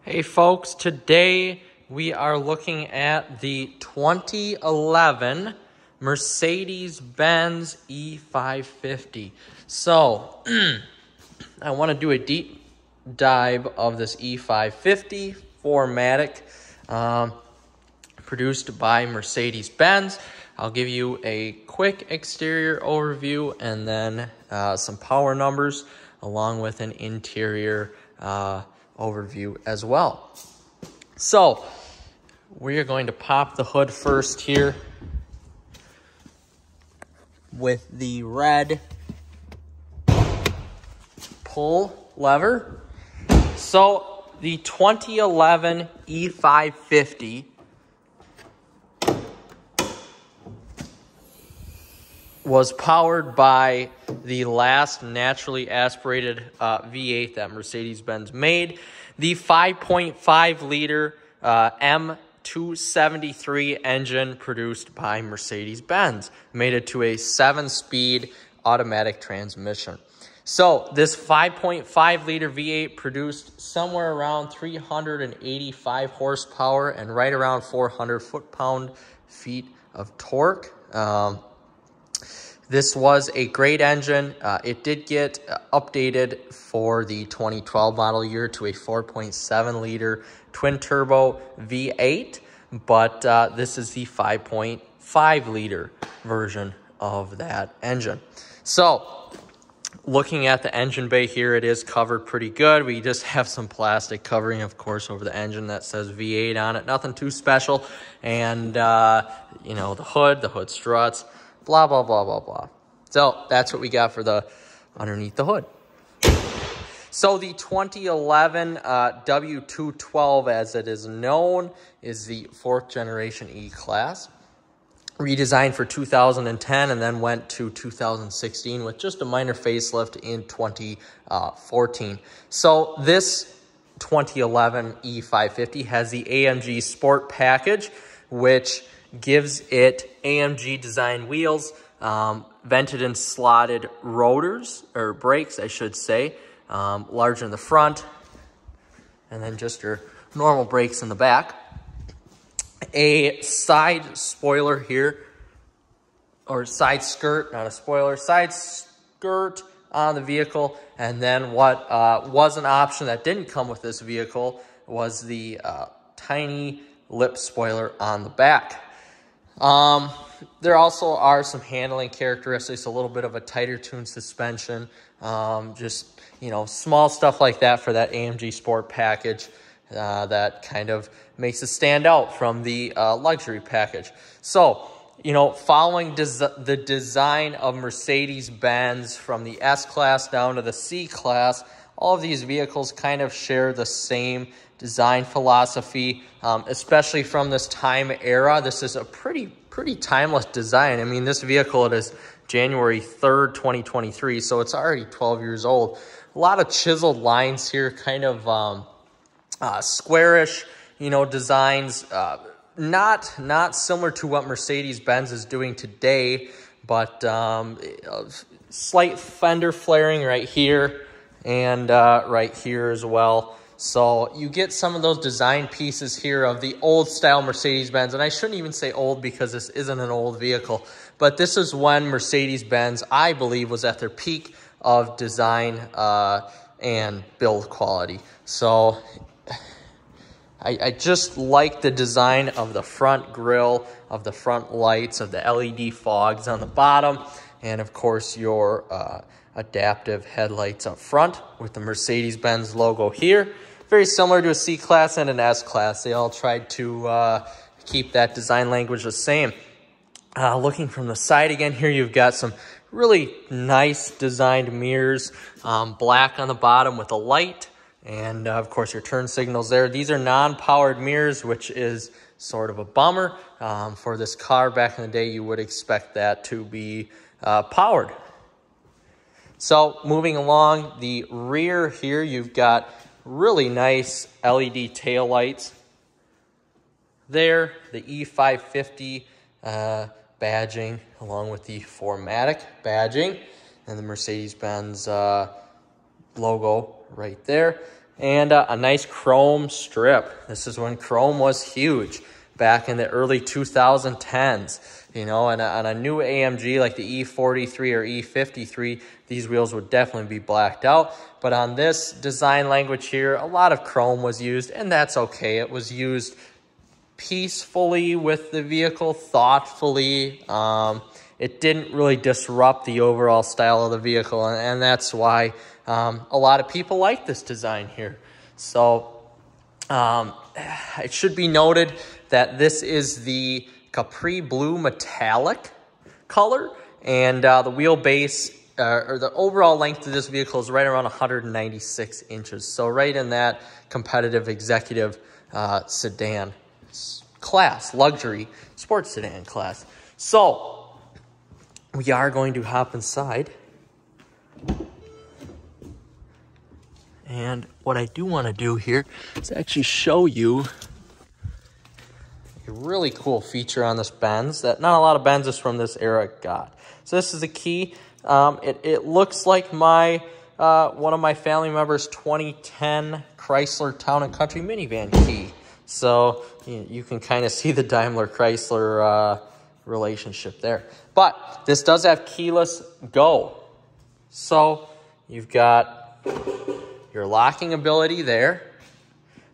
Hey folks, today we are looking at the 2011 Mercedes Benz E550. So, I want to do a deep dive of this E550 4MATIC produced by Mercedes Benz. I'll give you a quick exterior overview and then some power numbers along with an interior overview as well. So we are going to pop the hood first here with the red pull lever. So the 2011 E550 was powered by the last naturally aspirated V8 that Mercedes-Benz made, the 5.5 liter M273 engine produced by Mercedes-Benz, made it to a 7-speed automatic transmission. So this 5.5 liter V8 produced somewhere around 385 horsepower and right around 400 foot-pound-feet of torque. This was a great engine. It did get updated for the 2012 model year to a 4.7 liter twin-turbo V8, but this is the 5.5 liter version of that engine. So, looking at the engine bay here, it is covered pretty good. We just have some plastic covering, of course, over the engine that says V8 on it. Nothing too special. And, you know, the hood struts, blah, blah, blah, blah, blah. So that's what we got for the underneath the hood. So the 2011 W212, as it is known, is the 4th generation E-Class. Redesigned for 2010 and then went to 2016 with just a minor facelift in 2014. So this 2011 E550 has the AMG Sport Package, which gives it AMG design wheels, vented and slotted rotors, or brakes, I should say, larger in the front, and then just your normal brakes in the back. A side spoiler here, or side skirt, not a spoiler, side skirt on the vehicle, and then what was an option that didn't come with this vehicle was the tiny lip spoiler on the back. There also are some handling characteristics, a little bit of a tighter tuned suspension, just, you know, small stuff like that for that AMG Sport Package that kind of makes it stand out from the luxury package. So, you know, following the design of Mercedes-Benz from the S-Class down to the C-Class, all of these vehicles kind of share the same design philosophy, especially from this time era. This is a pretty timeless design. I mean, this vehicle, it is January 3rd, 2023, so it's already 12 years old. A lot of chiseled lines here, kind of squarish, you know, designs. Not similar to what Mercedes-Benz is doing today, but slight fender flaring right here and right here as well. So you get some of those design pieces here of the old style Mercedes-Benz. And I shouldn't even say old because this isn't an old vehicle. But this is when Mercedes-Benz, I believe, was at their peak of design and build quality. So I just like the design of the front grille, of the front lights, of the LED fogs on the bottom. And, of course, your adaptive headlights up front with the Mercedes-Benz logo here. Very similar to a C-Class and an S-Class. They all tried to keep that design language the same. Looking from the side again here, you've got some really nice designed mirrors, black on the bottom with a light, and of course your turn signals there. These are non-powered mirrors, which is sort of a bummer. For this car back in the day, you would expect that to be powered. So moving along the rear here, you've got really nice LED taillights there, the E550 badging along with the 4MATIC badging and the Mercedes-Benz logo right there. and a nice chrome strip. This is when chrome was huge back in the early 2010s. You know, and on a new AMG like the E43 or E53, these wheels would definitely be blacked out. But on this design language here, a lot of chrome was used, and that's okay. It was used peacefully with the vehicle, thoughtfully. It didn't really disrupt the overall style of the vehicle, and that's why a lot of people like this design here. So it should be noted that this is the Capri Blue Metallic color, and the wheelbase or the overall length of this vehicle is right around 196 inches. So right in that competitive executive sedan class, luxury sports sedan class. So we are going to hop inside. And what I do want to do here is actually show you a really cool feature on this Benz that not a lot of Benzes from this era got. So this is a key. It looks like my one of my family members' 2010 Chrysler Town and Country minivan key. So you can kind of see the Daimler Chrysler relationship there. But this does have keyless go. So you've got your locking ability there,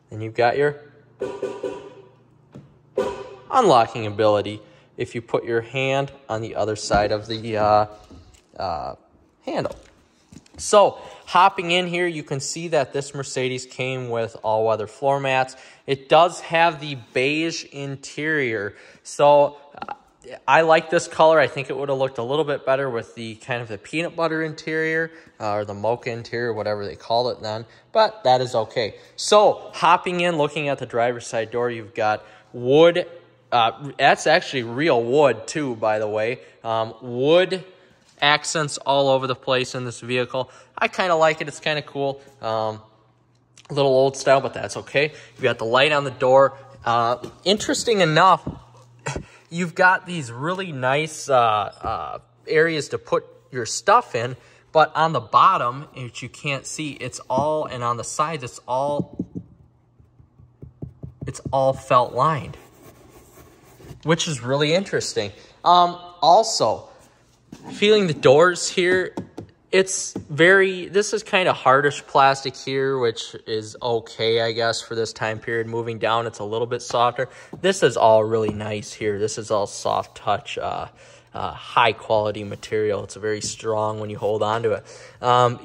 and you've got your unlocking ability if you put your hand on the other side of the handle. So hopping in here, you can see that this Mercedes came with all-weather floor mats. It does have the beige interior. So I like this color. I think it would have looked a little bit better with the kind of the peanut butter interior or the mocha interior, whatever they called it then, but that is okay. So hopping in, looking at the driver's side door, you've got wood. That's actually real wood too, by the way. Wood accents all over the place in this vehicle. I kind of like it. It's kind of cool. A little old style, but that's okay. You've got the light on the door. Interesting enough, you've got these really nice areas to put your stuff in, but on the bottom, which you can't see, it's all, and on the sides, it's all felt lined, which is really interesting. Also, feeling the doors here, this is kind of hardish plastic here, which is okay, I guess, for this time period. Moving down, it's a little bit softer. This is all really nice here. This is all soft touch, high quality material. It's very strong when you hold on to it.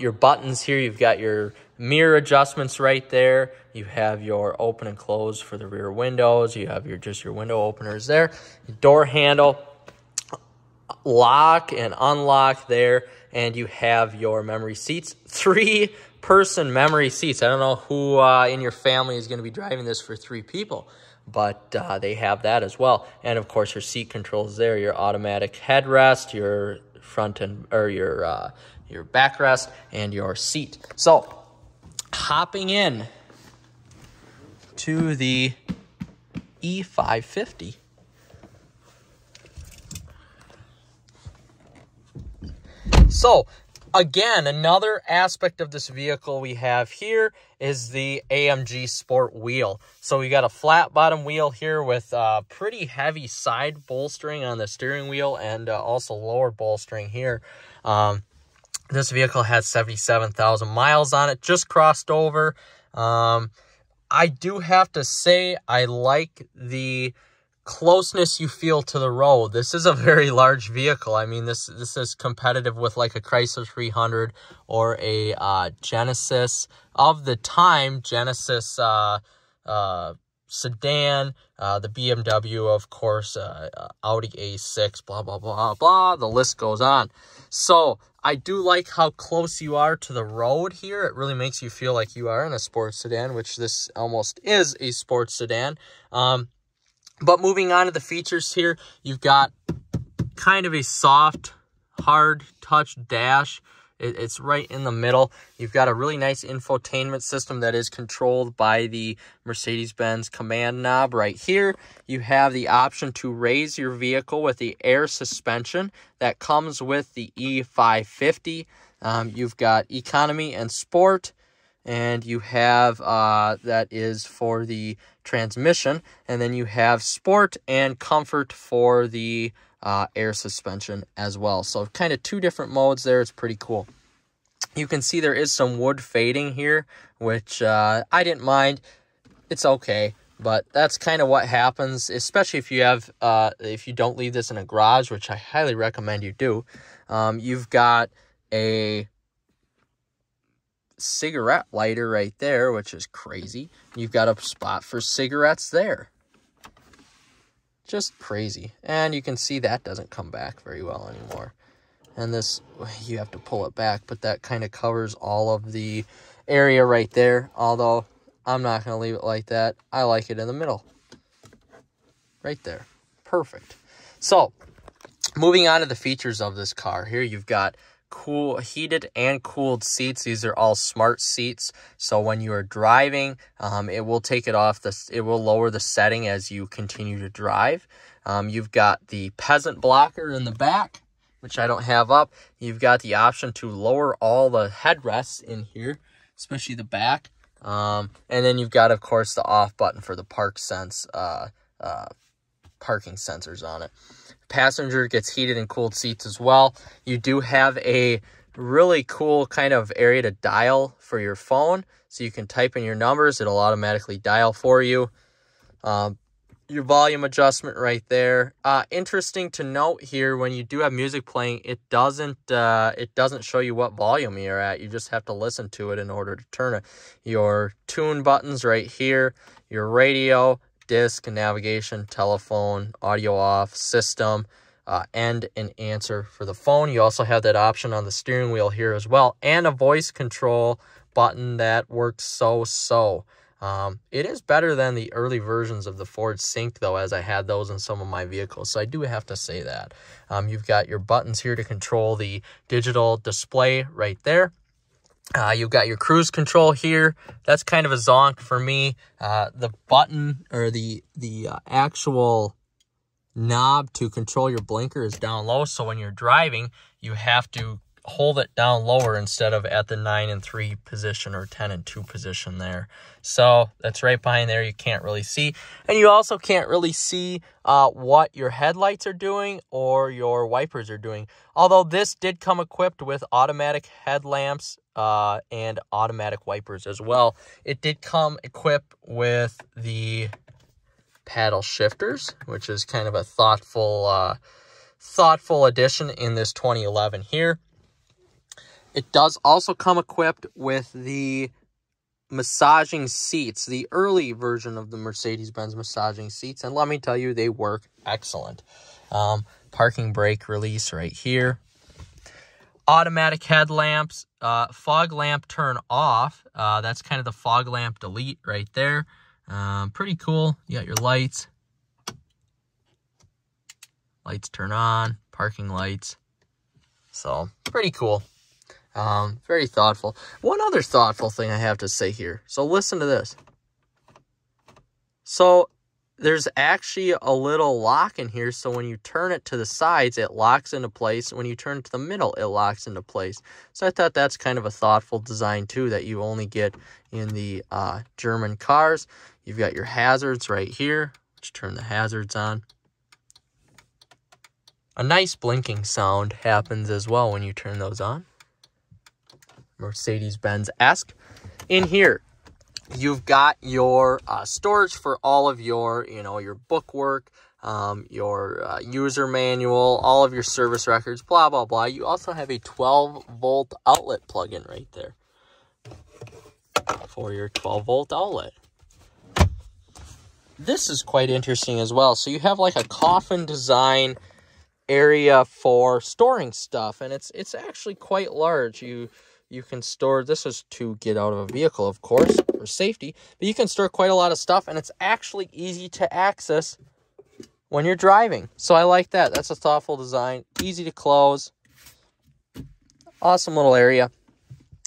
Your buttons here, you've got your mirror adjustments right there. You have your open and close for the rear windows. You have just your window openers there. Door handle, lock and unlock there, and you have your memory seats. 3-person memory seats. I don't know who in your family is going to be driving this for 3 people, but they have that as well. And of course, your seat controls there, your automatic headrest, your front or your backrest, and your seat. So hopping in to the E550. So, again, another aspect of this vehicle we have here is the AMG Sport wheel. So we got a flat bottom wheel here with pretty heavy side bolstering on the steering wheel, and also lower bolstering here. This vehicle has 77,000 miles on it, just crossed over. I do have to say I like the closeness you feel to the road. This is a very large vehicle. I mean, this is competitive with like a Chrysler 300 or a Genesis of the time, Genesis sedan, the BMW, of course, Audi A6, blah, blah, blah, blah. The list goes on. So I do like how close you are to the road here. It really makes you feel like you are in a sports sedan, which this almost is a sports sedan. But moving on to the features here, you've got kind of a soft, hard touch dash. It's right in the middle. You've got a really nice infotainment system that is controlled by the Mercedes Benz command knob right here. You have the option to raise your vehicle with the air suspension that comes with the E550. You've got economy and sport. and you have that is for the transmission, and then you have sport and comfort for the air suspension as well. So kind of two different modes there. It's pretty cool. You can see there is some wood fading here, which I didn't mind. It's okay, but that's kind of what happens, especially if you have if you don't leave this in a garage, which I highly recommend you do. You've got a cigarette lighter right there, which is crazy. You've got a spot for cigarettes there. Just crazy. And you can see that doesn't come back very well anymore. And this, you have to pull it back, but that kind of covers all of the area right there. Although, I'm not going to leave it like that. I like it in the middle. Right there. Perfect. So, moving on to the features of this car. Here you've got heated and cooled seats. These are all smart seats. So when you are driving, it will take it off. It will lower the setting as you continue to drive. You've got the peasant blocker in the back, which I don't have up. You've got the option to lower all the headrests in here, especially the back. And then you've got, of course, the off button for the parking sensors on it. Passenger gets heated and cooled seats as well. You do have a really cool kind of area to dial for your phone. So you can type in your numbers. It'll automatically dial for you. Your volume adjustment right there. Interesting to note here, when you do have music playing, it doesn't show you what volume you're at. You just have to listen to it in order to turn it. Your tune buttons right here, your radio, disc, navigation, telephone, audio off, system, and an answer for the phone. You also have that option on the steering wheel here as well, and a voice control button that works so. It is better than the early versions of the Ford Sync, though, as I had those in some of my vehicles, so I do have to say that. You've got your buttons here to control the digital display right there. You've got your cruise control here. That's kind of a zonk for me. The button, or the actual knob to control your blinker, is down low. So when you're driving, you have to hold it down lower instead of at the 9 and 3 position or 10 and 2 position there. So that's right behind there. You can't really see. And you also can't really see what your headlights are doing or your wipers are doing. Although this did come equipped with automatic headlamps and automatic wipers as well. It did come equipped with the paddle shifters, which is kind of a thoughtful addition in this 2011 here. It does also come equipped with the massaging seats, the early version of the Mercedes Benz massaging seats, and let me tell you, they work excellent. Parking brake release right here. Automatic headlamps, fog lamp turn off. That's kind of the fog lamp delete right there. Pretty cool. You got your lights. Lights turn on, parking lights. So, pretty cool. Very thoughtful. One other thoughtful thing I have to say here. So, listen to this. So, there's actually a little lock in here, so when you turn it to the sides, it locks into place. When you turn it to the middle, it locks into place. So I thought that's kind of a thoughtful design, too, that you only get in the German cars. You've got your hazards right here. Let's turn the hazards on. A nice blinking sound happens as well when you turn those on. Mercedes Benz-esque. In here, you've got your storage for all of your, your bookwork, your user manual, all of your service records, blah, blah, blah. You also have a 12-volt outlet plug-in right there for your 12-volt outlet. This is quite interesting as well. So you have like a coffin design area for storing stuff, and it's actually quite large. You can store, this is to get out of a vehicle, of course, for safety, but you can store quite a lot of stuff, and it's actually easy to access when you're driving. So I like that. That's a thoughtful design, easy to close. Awesome little area.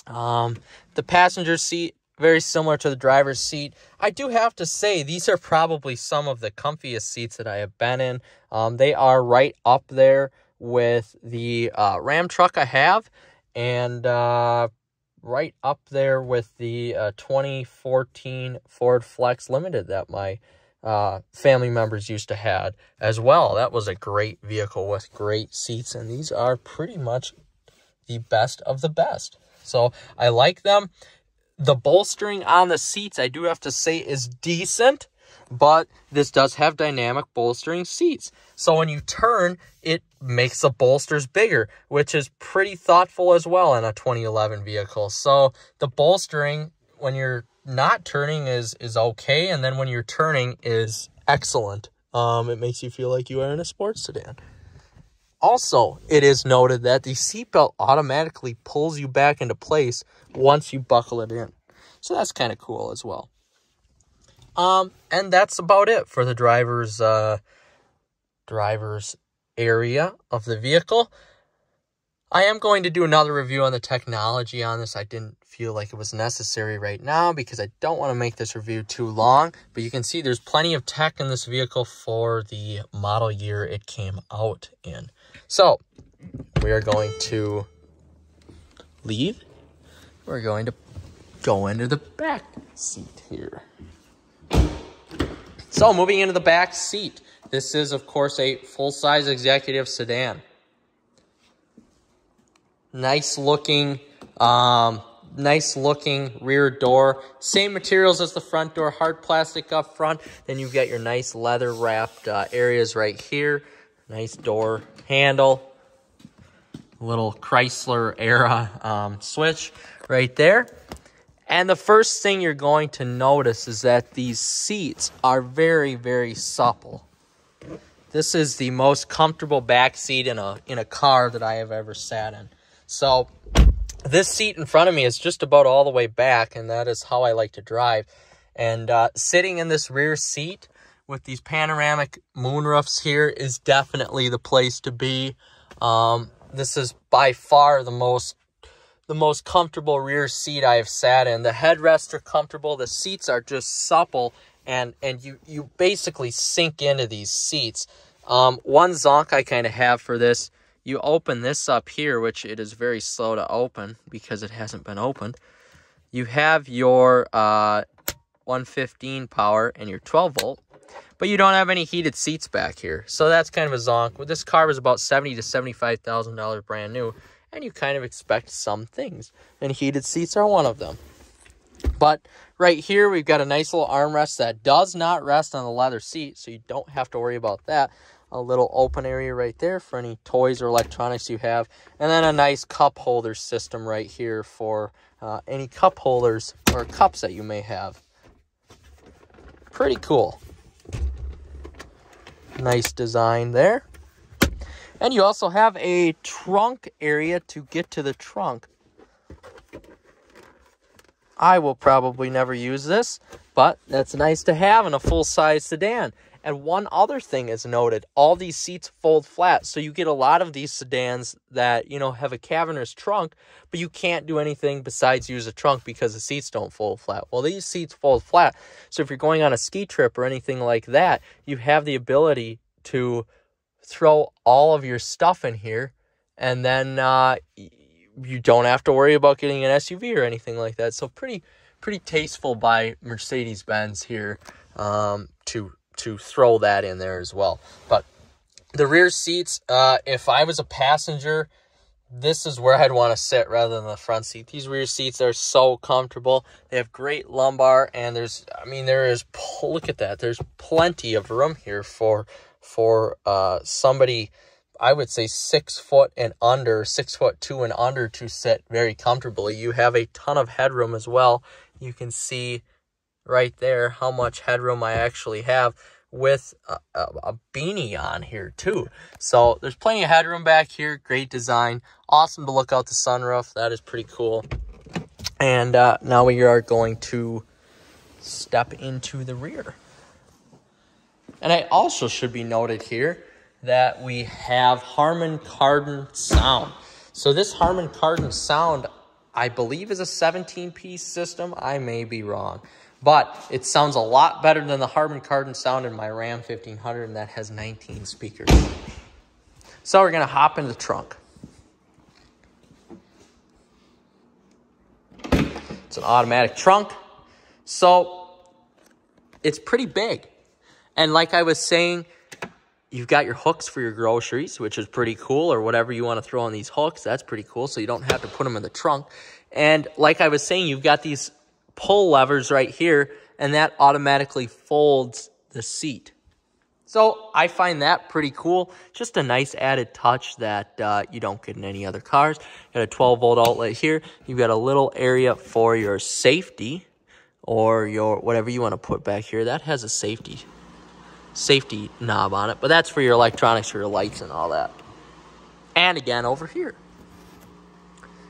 The passenger seat, very similar to the driver's seat. I do have to say, these are probably some of the comfiest seats that I have been in. They are right up there with the Ram truck I have, and right up there with the 2014 Ford Flex Limited that my family members used to have as well. That was a great vehicle with great seats, and these are pretty much the best of the best. So I like them. The bolstering on the seats, I do have to say, is decent, but this does have dynamic bolstering seats. So when you turn, it makes the bolsters bigger, which is pretty thoughtful as well in a 2011 vehicle. So the bolstering, when you're not turning, is okay, and then when you're turning is excellent. It makes you feel like you are in a sports sedan. Also, it is noted that the seatbelt automatically pulls you back into place once you buckle it in. So that's kind of cool as well. And that's about it for the driver's area of the vehicle. I am going to do another review on the technology on this. I didn't feel like it was necessary right now because I don't want to make this review too long. But you can see there's plenty of tech in this vehicle for the model year it came out in. So we are going to leave. We're going to go into the back seat here. So moving into the back seat. This is, of course, a full-size executive sedan. Nice looking rear door. Same materials as the front door, hard plastic up front. Then you've got your nice leather wrapped areas right here. Nice door handle. Little Chrysler era switch right there. And the first thing you're going to notice is that these seats are very, very supple. This is the most comfortable back seat in a car that I have ever sat in. So this seat in front of me is just about all the way back, and that is how I like to drive. And sitting in this rear seat with these panoramic moonroofs here is definitely the place to be. This is by far the most comfortable rear seat I have sat in. The headrests are comfortable. The seats are just supple, and you basically sink into these seats. One zonk I kind of have for this, you open this up here, which it is very slow to open because it hasn't been opened. You have your 115 power and your 12 volt, but you don't have any heated seats back here. So that's kind of a zonk. Well, this car was about $70,000 to $75,000 brand new, and you kind of expect some things, and heated seats are one of them. But right here, we've got a nice little armrest that does not rest on the leather seat, so you don't have to worry about that. A little open area right there for any toys or electronics you have. And then a nice cup holder system right here for any cup holders or cups that you may have. Pretty cool. Nice design there. And you also have a trunk area to get to the trunk. I will probably never use this, but that's nice to have in a full-size sedan. And one other thing is noted, all these seats fold flat. So you get a lot of these sedans that, have a cavernous trunk, but you can't do anything besides use a trunk because the seats don't fold flat. Well, these seats fold flat. So if you're going on a ski trip or anything like that, you have the ability to throw all of your stuff in here, and then you don't have to worry about getting an SUV or anything like that. So pretty tasteful by Mercedes Benz here to throw that in there as well. But the rear seats, if I was a passenger, this is where I'd want to sit rather than the front seat. These rear seats are so comfortable. They have great lumbar, and look at that. There's plenty of room here for somebody, I would say 6 foot and under, 6'2" and under, to sit very comfortably. You have a ton of headroom as well. You can see right there how much headroom I actually have with a beanie on here too. So there's plenty of headroom back here. Great design. Awesome to look out the sunroof. That is pretty cool. And now we are going to step into the rear. And I also should be noted here that we have Harman Kardon sound. So this Harman Kardon sound, I believe, is a 17-piece system. I may be wrong. But it sounds a lot better than the Harman Kardon sound in my Ram 1500, and that has 19 speakers. So we're going to hop in the trunk. It's an automatic trunk. So it's pretty big. And like I was saying, you've got your hooks for your groceries, which is pretty cool, or whatever you want to throw on these hooks. That's pretty cool, so you don't have to put them in the trunk. And like I was saying, you've got these pull levers right here, and that automatically folds the seat. So I find that pretty cool. Just a nice added touch that you don't get in any other cars. Got a 12-volt outlet here. You've got a little area for your safety, or your whatever you want to put back here. That has a safety knob on it, but that's for your electronics, for your lights and all that. And again, over here,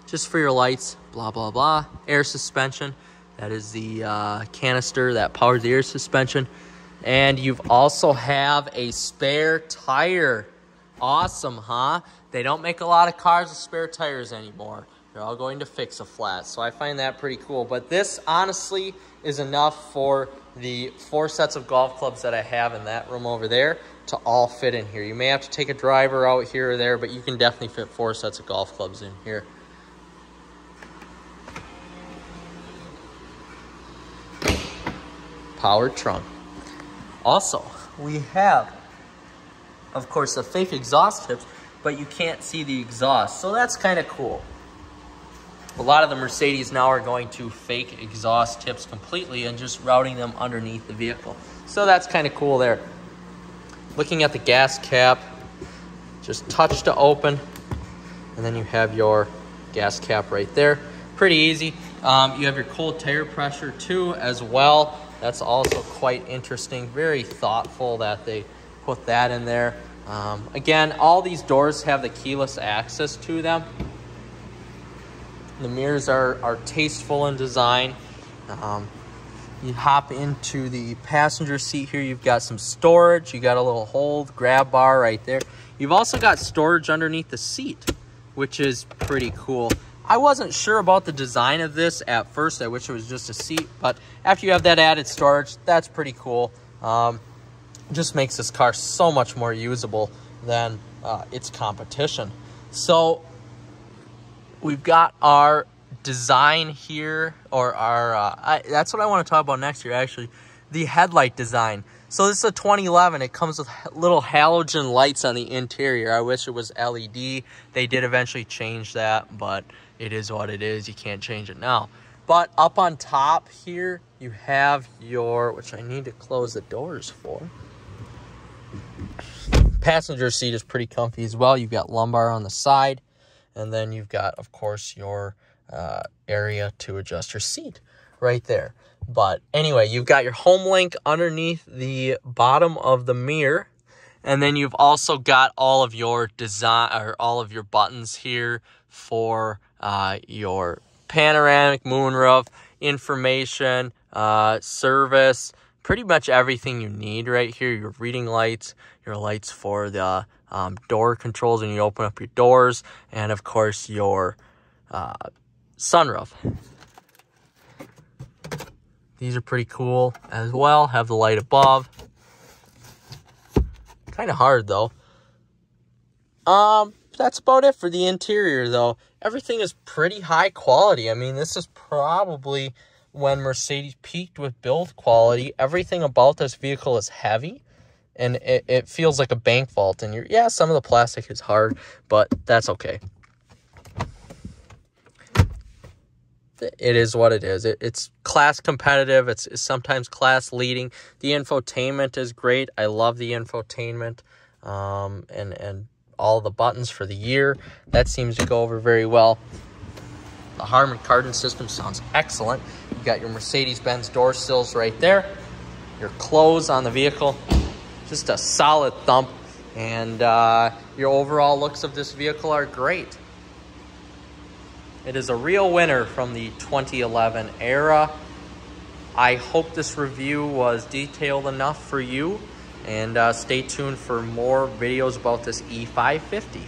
just for your lights, blah, blah, blah. Air suspension, that is the canister that powers the air suspension. And you've also have a spare tire. Awesome, huh? They don't make a lot of cars with spare tires anymore. They're all going to fix a flat, so I find that pretty cool. But this, honestly, is enough for the 4 sets of golf clubs that I have in that room over there to all fit in here. You may have to take a driver out here or there, but you can definitely fit 4 sets of golf clubs in here. Powered trunk. Also, we have, of course, the fake exhaust tips, but you can't see the exhaust, so that's kind of cool. A lot of the Mercedes now are going to fake exhaust tips completely and just routing them underneath the vehicle. So that's kind of cool there. Looking at the gas cap, just touch to open, and then you have your gas cap right there. Pretty easy. You have your cold tire pressure too as well. That's also quite interesting. Very thoughtful that they put that in there. Again, all these doors have the keyless access to them. The mirrors are tasteful in design. You hop into the passenger seat here. You've got some storage. You got a little hold grab bar right there. You've also got storage underneath the seat, which is pretty cool. I wasn't sure about the design of this at first. I wish it was just a seat, but after you have that added storage, that's pretty cool. Just makes this car so much more usable than its competition. So we've got our design here, or our, that's what I want to talk about next year, actually, the headlight design. So this is a 2011. It comes with little halogen lights on the interior. I wish it was LED. They did eventually change that, but it is what it is. You can't change it now. But up on top here, you have your, which I need to close the doors for. Passenger seat is pretty comfy as well. You've got lumbar on the side. And then you've got, of course, your area to adjust your seat right there. But anyway, you've got your home link underneath the bottom of the mirror. And then you've also got all of your design, or all of your buttons here for your panoramic moonroof, information, service, pretty much everything you need right here. Your reading lights, your lights for the door controls when you open up your doors, and of course your sunroof. These are pretty cool as well. Have the light above. Kind of hard though. That's about it for the interior though. Everything is pretty high quality. I mean, this is probably when Mercedes peaked with build quality. Everything about this vehicle is heavy. And it feels like a bank vault. And yeah, some of the plastic is hard, but that's okay. It is what it is. It's class competitive. It's sometimes class leading. The infotainment is great. I love the infotainment. And all the buttons for the year. That seems to go over very well. The Harman Kardon system sounds excellent. You've got your Mercedes Benz door sills right there. Your clothes on the vehicle. Just a solid thump, and your overall looks of this vehicle are great. It is a real winner from the 2011 era. I hope this review was detailed enough for you, and stay tuned for more videos about this E550.